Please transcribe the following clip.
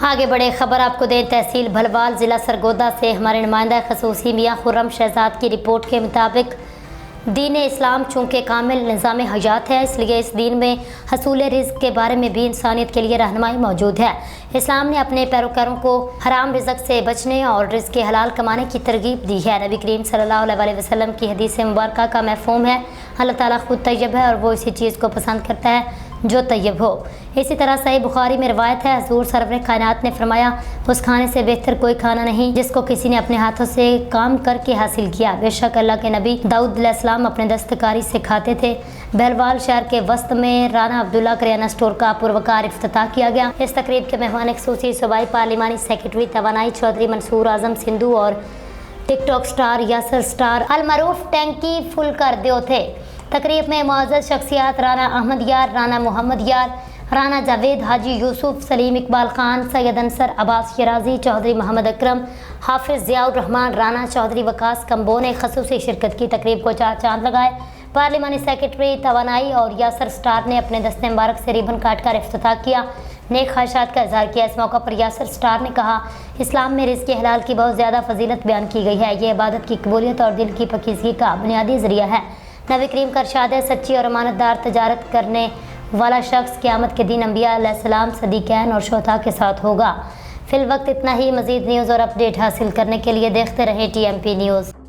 آگے بڑے خبر آپ کو دیں تحصیل بھلوال ضلع سرگودا سے ہمارے نمائندہ خصوصی میاں خرم شہزاد کی رپورٹ کے مطابق دین اسلام چونکہ کامل نظام حیات ہے، اس لیے اس دین میں حصول رزق کے بارے میں بھی انسانیت کے لیے رہنمائی موجود ہے۔ اسلام نے اپنے پیروکاروں کو حرام رزق سے بچنے اور رزق حلال کمانے کی ترغیب دی ہے۔ نبی کریم صلی اللہ علیہ وسلم کی حدیث مبارکہ کا مفہوم ہے، اللہ تعالیٰ خود طیب ہے اور وہ اسی چیز کو پسند کرتا ہے جو طیب ہو۔ اسی طرح صحیح بخاری میں روایت ہے، حضور سرور کائنات نے فرمایا، اس کھانے سے بہتر کوئی کھانا نہیں جس کو کسی نے اپنے ہاتھوں سے کام کر کے حاصل کیا۔ بے شک اللہ کے نبی داؤد علیہ السلام اپنے دستکاری سے کھاتے تھے۔ بہلوال شہر کے وسط میں رانا عبداللہ کریانہ سٹور کا پروکار افتتاح کیا گیا۔ اس تقریب کے مہمان خصوصی صوبائی پارلیمانی سیکرٹری توانائی چودھری منصور اعظم سندھو اور ٹک ٹاک سٹار یاسر سٹار المعروف ٹینکی فل کر دیو تھے۔ تقریب میں معزز شخصیات رانا احمد یار، رانا محمد یار، رانا جاوید، حاجی یوسف، سلیم اقبال خان، سید انصر، عباس شیرازی، چودھری محمد اکرم، حافظ ضیاء الرحمان، رانا چودھری وقاص کمبو نے خصوصی شرکت کی۔ تقریب کو چار چاند لگائے۔ پارلیمانی سیکرٹری توانائی اور یاسر سٹار نے اپنے دست مبارک سے ریبن کاٹ کر افتتاح کیا، نیک خواہشات کا اظہار کیا۔ اس موقع پر یاسر سٹار نے کہا، اسلام میں رزق حلال کی بہت زیادہ فضیلت بیان کی گئی ہے، یہ عبادت کی قبولیت اور دل کی پاکیزگی کا بنیادی ذریعہ ہے۔ نبی کریم کا ارشاد ہے، سچی اور امانت دار تجارت کرنے والا شخص قیامت کے دن انبیاء علیہ السلام، صدیقین اور شہداء کے ساتھ ہوگا۔ فی الوقت اتنا ہی۔ مزید نیوز اور اپڈیٹ حاصل کرنے کے لیے دیکھتے رہیں TMP نیوز۔